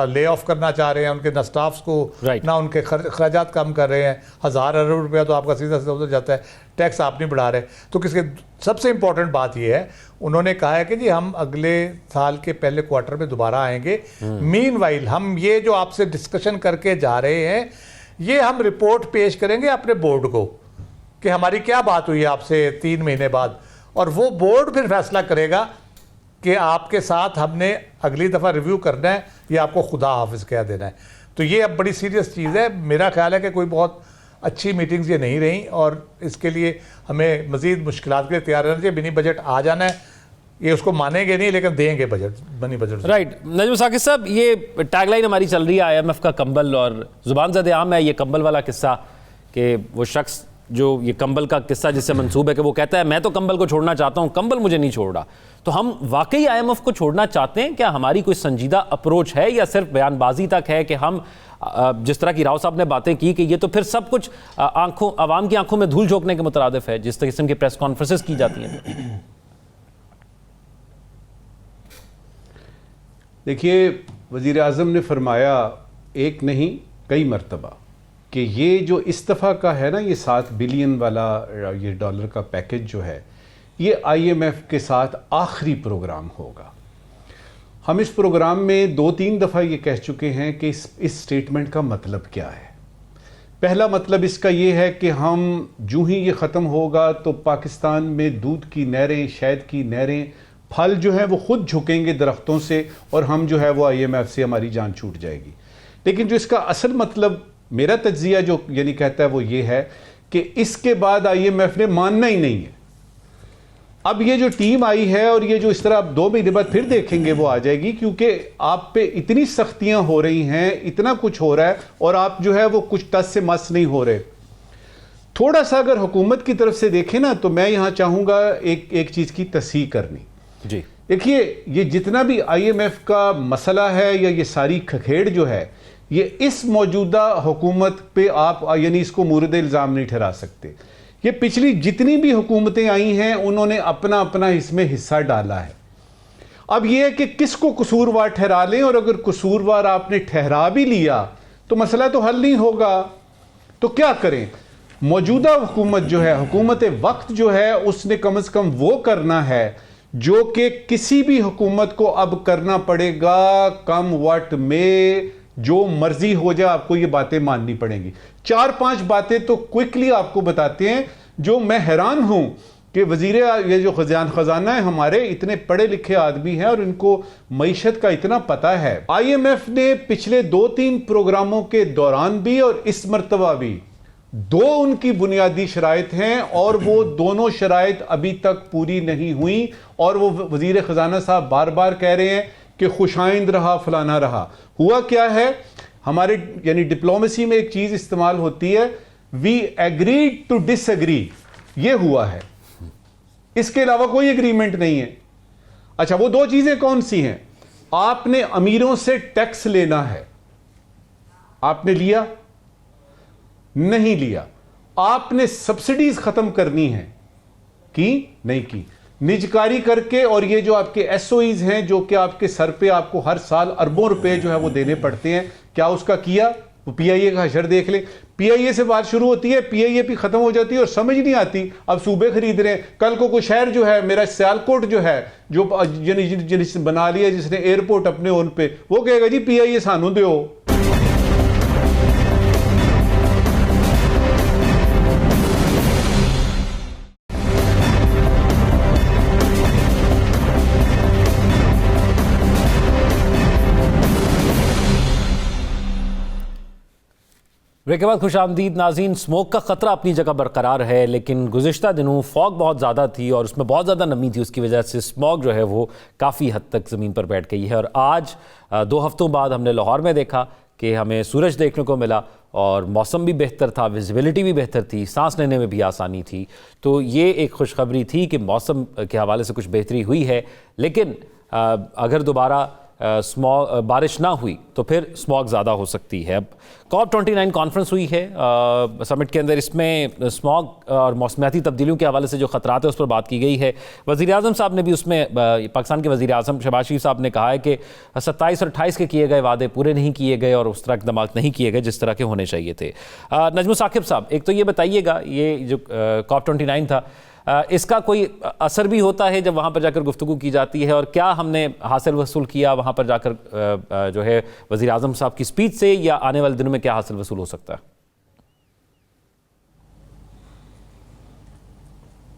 C: ले ऑफ करना चाह रहे हैं, उनके ना स्टाफ्स को ना उनके खर्चात कम कर रहे हैं। 1000 अरब रुपया तो आपका सीधा सीधा उधर जाता है, टैक्स आप नहीं बढ़ा रहे। तो किसके सबसे इंपॉर्टेंट बात यह है, उन्होंने कहा है कि जी हम अगले साल के पहले क्वार्टर में दोबारा आएंगे। मीनवाइल हम ये जो आपसे डिस्कशन करके जा रहे हैं, ये हम रिपोर्ट पेश करेंगे अपने बोर्ड को कि हमारी क्या बात हुई आपसे 3 महीने बाद, और वो बोर्ड फिर फैसला करेगा कि आपके साथ हमने अगली दफ़ा रिव्यू करना है या आपको खुदा हाफिज़ कह देना है। तो ये अब बड़ी सीरियस चीज़ है। मेरा ख्याल है कि कोई बहुत अच्छी मीटिंग्स ये नहीं रही और इसके लिए हमें मज़ीद मुश्किलात के लिए तैयार रहना चाहिए। मिनी बजट आ जाना है, ये उसको मानेंगे नहीं लेकिन देंगे बजट, मनी बजट।
A: राइट। नजम साकिब साहब, ये टैगलाइन हमारी चल रही है IMF का कंबल, और जुबान ज़द आम है ये कंबल वाला किस्सा कि वो शख्स जो ये कंबल का किस्सा जिससे मंसूब है कि वो कहता है मैं तो कंबल को छोड़ना चाहता हूँ, कंबल मुझे नहीं छोड़ रहा। तो हम वाकई IMF को छोड़ना चाहते हैं? क्या हमारी कोई संजीदा अप्रोच है या सिर्फ बयानबाजी तक है कि हम जिस तरह की राव साहब ने बातें की कि ये तो फिर सब कुछ आवाम की आंखों में धूल झोंकने के मुतरादिफ है जिस किस्म की प्रेस कॉन्फ्रेंसेस की जाती हैं?
B: देखिए, वज़ीर आज़म ने फरमाया एक नहीं कई मरतबा कि ये जो इस दफ़ा का है ना, ये 7 बिलियन वाला ये डॉलर का पैकेज जो है, ये IMF के साथ आखिरी प्रोग्राम होगा। हम इस प्रोग्राम में 2-3 दफ़ा ये कह चुके हैं कि इस स्टेटमेंट का मतलब क्या है। पहला मतलब इसका ये है कि हम जूँ ही ये ख़त्म होगा तो पाकिस्तान में दूध की नहरें, शहद की नहरें, फल जो है वो खुद झुकेंगे दरख्तों से और हम जो है वो IMF से हमारी जान छूट जाएगी। लेकिन जो इसका असल मतलब मेरा तज्जिया जो यानी कहता है वो ये है कि इसके बाद IMF ने मानना ही नहीं है। अब ये जो टीम आई है और ये जो इस तरह आप 2 महीने बाद फिर देखेंगे वो आ जाएगी, क्योंकि आप पे इतनी सख्तियां हो रही हैं, इतना कुछ हो रहा है और आप जो है वो कुछ टस से मस नहीं हो रहे। थोड़ा सा अगर हुकूमत की तरफ से देखें ना, तो मैं यहां चाहूंगा एक चीज की तस्हीह करनी।
A: जी
B: देखिए, ये जितना भी IMF का मसला है या ये सारी खखेड़ जो है, ये इस मौजूदा हुकूमत पे आप यानी इसको मूरद इल्ज़ाम नहीं ठहरा सकते। ये पिछली जितनी भी हुकूमतें आई हैं उन्होंने अपना अपना इसमें हिस्सा डाला है। अब ये है कि किसको कसूरवार ठहरा लें, और अगर कसूरवार आपने ठहरा भी लिया तो मसला तो हल नहीं होगा। तो क्या करें? मौजूदा हुकूमत जो है, हुकूमत वक्त जो है, उसने कम से कम वो करना है जो कि किसी भी हुकूमत को अब करना पड़ेगा, कम वट में जो मर्जी हो जाए आपको ये बातें माननी पड़ेंगी। 4-5 बातें तो क्विकली आपको बताते हैं जो मैं हैरान हूं कि वजीर ये जो खजाना है हमारे इतने पढ़े लिखे आदमी हैं और इनको मईशत का इतना पता है। IMF ने पिछले 2-3 प्रोग्रामों के दौरान भी और इस मर्तबा भी 2 उनकी बुनियादी शराइत हैं और वो दोनों शराइत अभी तक पूरी नहीं हुई और वो वजीर खजाना साहब बार बार कह रहे हैं कि खुशाइंद रहा फलाना रहा। हुआ क्या है, हमारे यानी डिप्लोमेसी में एक चीज इस्तेमाल होती है, वी एग्रीड टू डिसएग्री, ये हुआ है, इसके अलावा कोई एग्रीमेंट नहीं है। अच्छा, वो 2 चीजें कौन सी हैं? आपने अमीरों से टैक्स लेना है, आपने लिया नहीं लिया। आपने सब्सिडीज खत्म करनी है, की नहीं की, निजकारी करके। और ये जो आपके SOEs हैं जो कि आपके सर पे आपको हर साल अरबों रुपए जो है वो देने पड़ते हैं, क्या उसका किया? वो PIA का हशर देख ले, PIA से बात शुरू होती है, PIA खत्म हो जाती है और समझ नहीं आती। अब सूबे खरीद रहे हैं, कल को कोई शहर जो है, मेरा सियालकोट जो है, जो जिसने बना लिया, जिसने एयरपोर्ट अपने ओन पे, वो कहेगा जी PIA सानू दो।
A: ब्रेक के बाद खुशामदीद नाज़रीन। स्मोक का ख़तरा अपनी जगह बरकरार है, लेकिन गुज़िश्ता दिनों फॉग बहुत ज़्यादा थी और उसमें बहुत ज़्यादा नमी थी, उसकी वजह से स्मोक जो है वो काफ़ी हद तक ज़मीन पर बैठ गई है। और आज 2 हफ्तों बाद हमने लाहौर में देखा कि हमें सूरज देखने को मिला और मौसम भी बेहतर था, विजिबिलिटी भी बेहतर थी, सांस लेने में भी आसानी थी। तो ये एक खुशखबरी थी कि मौसम के हवाले से कुछ बेहतरी हुई है। लेकिन अगर दोबारा बारिश ना हुई तो फिर स्मॉग ज़्यादा हो सकती है। अब COP29 कॉन्फ्रेंस हुई है समिट के अंदर, इसमें स्मॉग और मौसमियाती तब्दीलियों के हवाले से जो ख़तरात है उस पर बात की गई है। वज़ीर आज़म साहब ने भी उसमें, पाकिस्तान के वज़ीर आज़म शहबाज शरीफ साहब ने कहा है कि 27 और 28 के किए गए वादे पूरे नहीं किए गए और उस तरह इक़दाम नहीं किए गए जिस तरह के होने चाहिए थे। नजमुल साकिब साहब, एक तो ये बताइएगा, ये जो COP29 था, इसका कोई असर भी होता है जब वहाँ पर जाकर गुफ्तगू की जाती है, और क्या हमने हासिल वसूल किया वहाँ पर जाकर जो है वज़ीर आज़म साहब की स्पीच से, या आने वाले दिनों में क्या हासिल वसूल हो सकता है?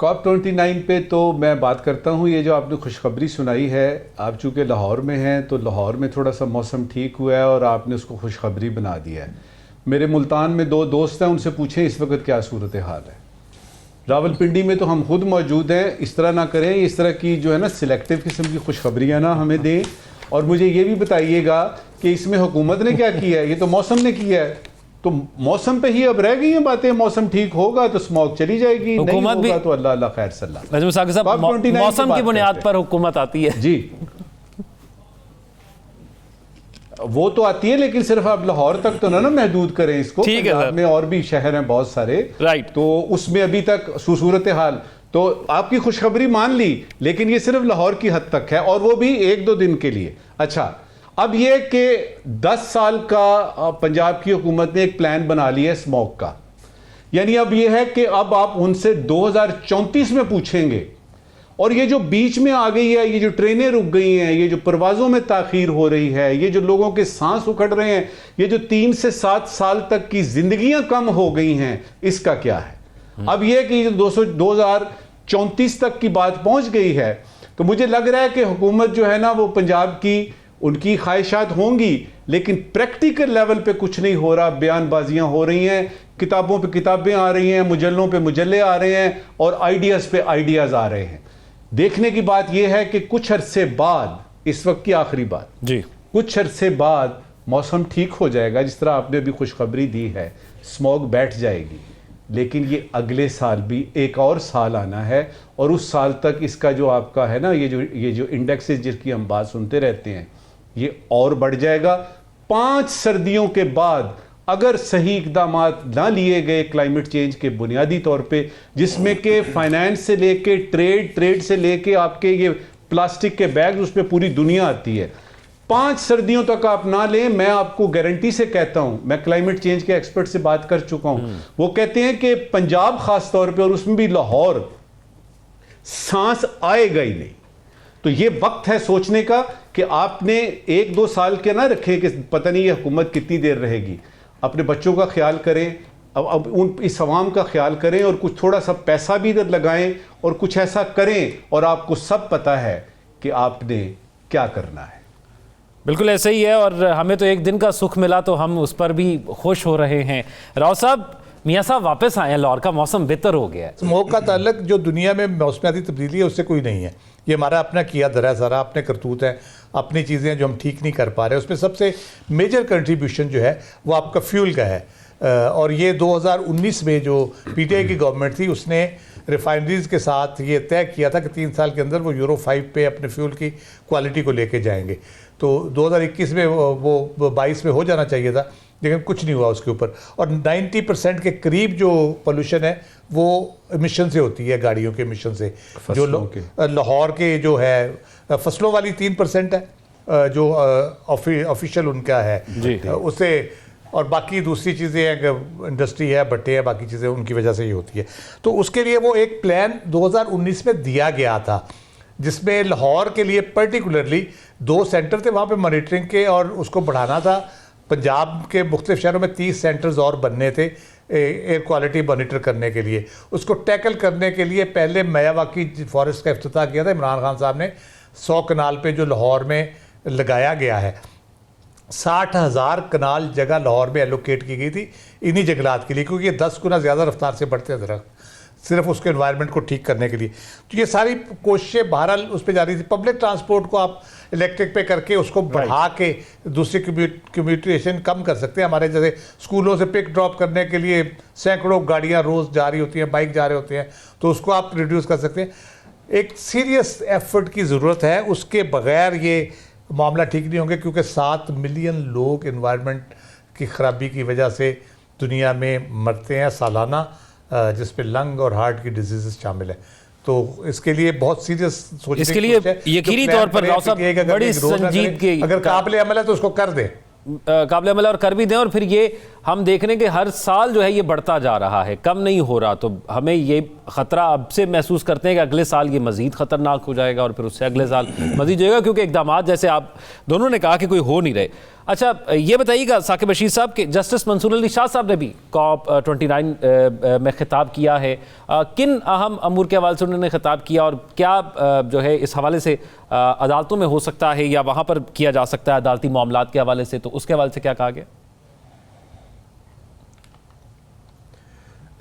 B: COP29 पे तो मैं बात करता हूँ, ये जो आपने खुशखबरी सुनाई है, आप चूँकि लाहौर में हैं तो लाहौर में थोड़ा सा मौसम ठीक हुआ है और आपने उसको खुशखबरी बना दिया है। मेरे मुल्तान में 2 दोस्त हैं, उनसे पूछें इस वक्त क्या सूरत हाल है। रावलपिंडी में तो हम खुद मौजूद हैं। इस तरह ना करें, इस तरह की जो है ना सिलेक्टिव किस्म की खुशखबरियाँ ना हमें दें। और मुझे ये भी बताइएगा कि इसमें हुकूमत ने क्या किया है, ये तो मौसम ने किया है। तो मौसम पे ही अब रह गई हैं बातें, मौसम ठीक होगा तो स्मॉग चली जाएगी, नहीं होगा तो अल्लाह अल्लाह खैर सल्लाह।
A: मौसम की बुनियाद पर हुकूमत आती है
B: जी, वो तो आती है, लेकिन सिर्फ आप लाहौर तक तो ना महदूद करें इसको।
A: ठीक है,
B: में और भी शहर हैं बहुत सारे,
A: राइट,
B: तो उसमें अभी तक सूरत हाल तो आपकी खुशखबरी मान ली, लेकिन ये सिर्फ लाहौर की हद तक है और वो भी 1-2 दिन के लिए। अच्छा, अब ये कि 10 साल का पंजाब की हुकूमत ने एक प्लान बना लिया है स्मॉग का, यानी अब ये है कि अब आप उनसे 2034 में पूछेंगे। और ये जो बीच में आ गई है, ये जो ट्रेनें रुक गई हैं, ये जो परवाज़ों में ताख़ीर हो रही है, ये जो लोगों के सांस उखड़ रहे हैं, ये जो 3 से 7 साल तक की जिंदगियां कम हो गई हैं, इसका क्या है? अब ये कि 2034 तक की बात पहुंच गई है, तो मुझे लग रहा है कि हुकूमत जो है ना वो पंजाब की, उनकी ख्वाहिशात होंगी, लेकिन प्रैक्टिकल लेवल पे कुछ नहीं हो रहा। बयानबाजियां हो रही हैं, किताबों पे किताबें आ रही हैं, मुजल्लों पे मुजल्ले आ रहे हैं और आइडियाज़ पे आइडियाज़ आ रहे हैं। देखने की बात यह है कि कुछ अरसे बाद, इस वक्त की आखिरी बात
A: जी,
B: कुछ अरसे बाद मौसम ठीक हो जाएगा, जिस तरह आपने भी खुशखबरी दी है, स्मॉग बैठ जाएगी। लेकिन ये अगले साल भी एक और साल आना है और उस साल तक इसका जो आपका है ना, ये जो इंडेक्सेस जिसकी हम बात सुनते रहते हैं, ये और बढ़ जाएगा। 5 सर्दियों के बाद अगर सही इकदाम ना लिए गए क्लाइमेट चेंज के बुनियादी तौर पे, जिसमें के फाइनेंस से लेके ट्रेड से लेके आपके ये प्लास्टिक के बैग, उस पर पूरी दुनिया आती है, 5 सर्दियों तक आप ना लें, मैं आपको गारंटी से कहता हूं, मैं क्लाइमेट चेंज के एक्सपर्ट से बात कर चुका हूं, वो कहते हैं कि पंजाब खास तौर पे और उसमें भी लाहौर, सांस आएगा ही नहीं। तो ये वक्त है सोचने का कि आपने 1-2 साल के ना रखे कि पता नहीं ये हुकूमत कितनी देर रहेगी। अपने बच्चों का ख्याल करें, अब उन इस अवाम का ख्याल करें और कुछ थोड़ा सा पैसा भी इधर लगाएं और कुछ ऐसा करें और आपको सब पता है कि आपने क्या करना है।
A: बिल्कुल ऐसे ही है, और हमें तो एक दिन का सुख मिला तो हम उस पर भी खुश हो रहे हैं। राव साहब, मियाँ साहब वापस आए हैं, लाहौर का मौसम बेहतर हो गया है।
C: स्मोक का ताल्लुक जो दुनिया में मौसमियाती तब्दीली है उससे कोई नहीं है। ये हमारा अपना किया धरा सारा अपने करतूत है, अपनी चीज़ें जो हम ठीक नहीं कर पा रहे। उसमें सबसे मेजर कंट्रीब्यूशन जो है वो आपका फ्यूल का है। और ये 2019 में जो पीटीआई की गवर्नमेंट थी उसने रिफाइनरीज़ के साथ ये तय किया था कि 3 साल के अंदर वो यूरो 5 पे अपने फ्यूल की क्वालिटी को लेके जाएंगे। तो 2021 में वो 22 में हो जाना चाहिए था, लेकिन कुछ नहीं हुआ उसके ऊपर। और 90% के करीब जो पोल्यूशन है वो एमिशन से होती है, गाड़ियों के एमिशन से। जो लाहौर के जो है फसलों वाली 3% है जो ऑफिशियल उनका है उससे, और बाकी दूसरी चीज़ें हैं, इंडस्ट्री है, भट्टे है, बाकी चीज़ें उनकी वजह से ही होती है। तो उसके लिए वो एक प्लान 2019 में दिया गया था जिसमें लाहौर के लिए पर्टिकुलरली 2 सेंटर थे वहाँ पे मॉनिटरिंग के, और उसको बढ़ाना था। पंजाब के मुख्तलिफ शहरों में 30 सेंटर्स और बनने थे एयर क्वालिटी मॉनिटर करने के लिए। उसको टैकल करने के लिए पहले मियावाकी फॉरेस्ट का इफ्तिताह किया था इमरान खान साहब ने 100 कनाल पे, जो लाहौर में लगाया गया है। 60,000 कनाल जगह लाहौर में एलोकेट की गई थी इन्हीं जंगलात के लिए, क्योंकि ये 10 गुना ज़्यादा रफ्तार से बढ़ते हैं दरख्त, सिर्फ उसके एनवायरनमेंट को ठीक करने के लिए। तो ये सारी कोशिशें बहरहाल उस पर जा रही थी। पब्लिक ट्रांसपोर्ट को आप इलेक्ट्रिक पे करके उसको बढ़ा के दूसरी कम्यूटेशन कम कर सकते हैं। हमारे जैसे स्कूलों से पिक ड्रॉप करने के लिए सैकड़ों गाड़ियाँ रोज़ जा रही होती हैं, बाइक जा रहे होते हैं, तो उसको आप रिड्यूस कर सकते हैं। एक सीरियस एफर्ट की ज़रूरत है, उसके बगैर ये मामला ठीक नहीं होंगे, क्योंकि 7 मिलियन लोग एनवायरनमेंट की ख़राबी की वजह से दुनिया में मरते हैं सालाना, जिसपे लंग और हार्ट की डिजीज़ शामिल है। तो इसके लिए बहुत सीरियस सोचने
A: इसके लिए यकीनी तौर पर राव साहब बड़ी संजीदगी,
C: अगर काबिल अमल है तो उसको कर दें,
A: काबिल अमल और कर भी दें। और फिर ये हम देख रहे हैं कि हर साल जो है ये बढ़ता जा रहा है, कम नहीं हो रहा। तो हमें ये ख़तरा अब से महसूस करते हैं कि अगले साल ये मज़ीद ख़तरनाक हो जाएगा और फिर उससे अगले साल मज़ीद जाएगा, क्योंकि इक़दाम जैसे आप दोनों ने कहा कि कोई हो नहीं रहे। अच्छा, ये बताइएगा साकिब बशीर साहब कि जस्टिस मंसूर अली शाह साहब ने भी COP29 में खिताब किया है। किन अहम अमूर के हवाले से उन्होंने खिताब किया, और क्या जो है इस हवाले से अदालतों में हो सकता है या वहाँ पर किया जा सकता है अदालती मामलात के हवाले से, तो उसके हवाले से क्या कहा गया?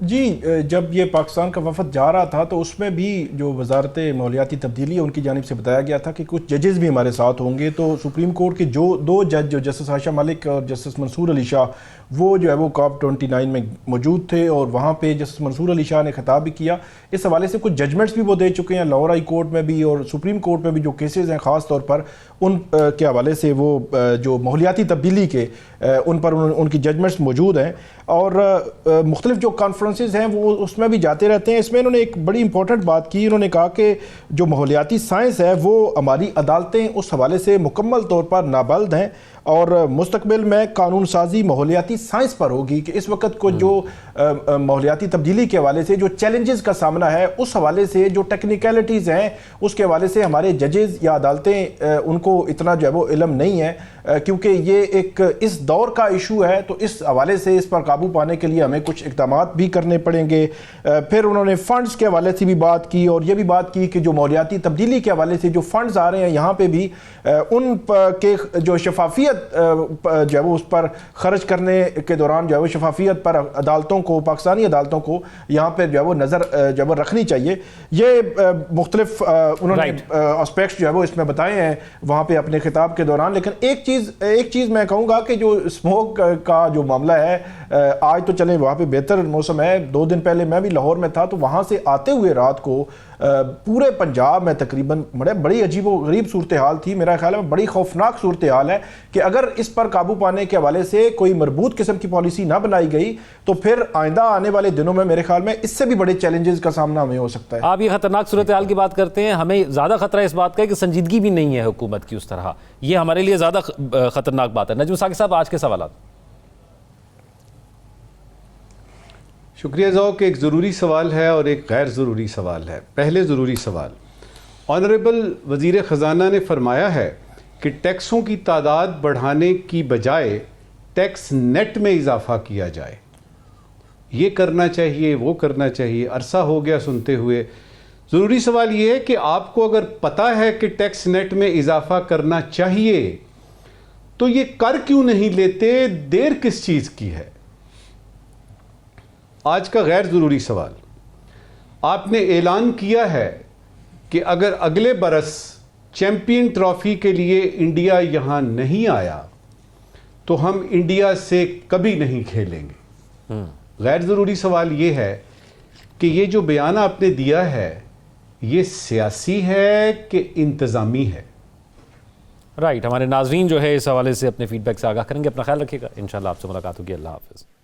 D: जी, जब ये पाकिस्तान का वफद जा रहा था तो उसमें भी जो वजारत माहौलियाती तब्दीली है उनकी जानिब से बताया गया था कि कुछ जजेस भी हमारे साथ होंगे। तो सुप्रीम कोर्ट के जो 2 जज, जो जस्टिस आयशा मलिक और जस्टिस मंसूर अली शाह, वो जो है वो COP29 में मौजूद थे और वहाँ पे जस्टिस मंसूर अली शाह ने खिताब भी किया। इस हवाले से कुछ जजमेंट्स भी वो दे चुके हैं लाहौर हाई कोर्ट में भी और सुप्रीम कोर्ट में भी। जो केसेस हैं ख़ास तौर पर उन के हवाले से वो जो माहौलियाती तब्दीली के उन पर उनकी जजमेंट्स मौजूद हैं, और मुख्तलिफ जो कॉन्फ्रेंसेस हैं वो उसमें भी जाते रहते हैं। इसमें इन्होंने एक बड़ी इंपॉर्टेंट बात की। इन्होंने कहा कि जो माहौलियाती साइंस है वो हमारी अदालतें उस हवाले से मुकम्मल तौर पर नाबल्द हैं, और मुस्तकबिल में कानून साजी माहौलियाती साइंस पर होगी कि इस वक्त को जो माहौलियाती तब्दीली के हवाले से जो चैलेंजेस का सामना है, उस हवाले से जो टेक्निकलिटीज़ हैं उसके हवाले से हमारे जजेस या अदालतें उनको इतना जो है वो इल्म नहीं है, क्योंकि ये एक इस दौर का इशू है। तो इस हवाले से इस पर काबू पाने के लिए हमें कुछ इक़दामात भी करने पड़ेंगे। फिर उन्होंने फ़ंड्स के हवाले से भी बात की, और ये भी बात की कि जो माहौलियाती तब्दीली के हवाले से जो फ़ंड्स आ रहे हैं यहाँ पर भी उन के जो शफाफियत जो है वो उस पर खर्च करने के दौरान जो है वो शफाफियत पर अदालतों को, पाकिस्तानी अदालतों को यहाँ पर जो है वो नज़र जो है वो रखनी चाहिए। ये मुख्तलिफ उन्होंने एस्पेक्ट्स जो है वो इसमें बताए हैं वहाँ पे अपने खिताब के दौरान। लेकिन एक चीज़ मैं कहूँगा कि जो स्मोक का जो मामला है, आज तो चले वहाँ पे बेहतर मौसम है। 2 दिन पहले मैं भी लाहौर में था, तो वहाँ से आते हुए रात को पूरे पंजाब में तकरीबन बड़ी अजीब व गरीब सूरत हाल थी। मेरा ख्याल है बड़ी खौफनाक सूरत हाल है कि अगर इस पर काबू पाने के हवाले से कोई मरबूत किस्म की पॉलिसी ना बनाई गई तो फिर आइंदा आने वाले दिनों में मेरे ख्याल में इससे भी बड़े चैलेंजेस का सामना हमें हो सकता है।
A: आप ये खतरनाक सूरत हाल की बात करते हैं, हमें ज़्यादा खतरा इस बात का है कि संजीदगी भी नहीं है हुकूमत की उस तरह। ये हमारे लिए ज़्यादा खतरनाक बात है। नजम साकिब साहब, आज के सवाल।
B: शुक्रिया ज़ौक। एक ज़रूरी सवाल है और एक गैर ज़रूरी सवाल है। पहले ज़रूरी सवाल, ऑनरेबल वज़ीर ख़जाना ने फरमाया है कि टैक्सों की तादाद बढ़ाने की बजाय टैक्स नेट में इजाफा किया जाए। ये करना चाहिए, वो करना चाहिए, अरसा हो गया सुनते हुए। ज़रूरी सवाल ये है कि आपको अगर पता है कि टैक्स नेट में इजाफा करना चाहिए तो ये कर क्यों नहीं लेते, देर किस चीज़ की है? आज का गैर ज़रूरी सवाल, आपने ऐलान किया है कि अगर अगले बरस चैंपियन ट्रॉफी के लिए इंडिया यहाँ नहीं आया तो हम इंडिया से कभी नहीं खेलेंगे। गैर ज़रूरी सवाल ये है कि ये जो बयान आपने दिया है ये सियासी है कि इंतज़ामी है?
A: राइट, हमारे नाज़रीन जो है इस हवाले से अपने फीडबैक से आगाह करेंगे। अपना ख्याल रखिएगा, इंशाल्लाह आपसे मुलाकात होगी। अल्लाह हाफ़िज़।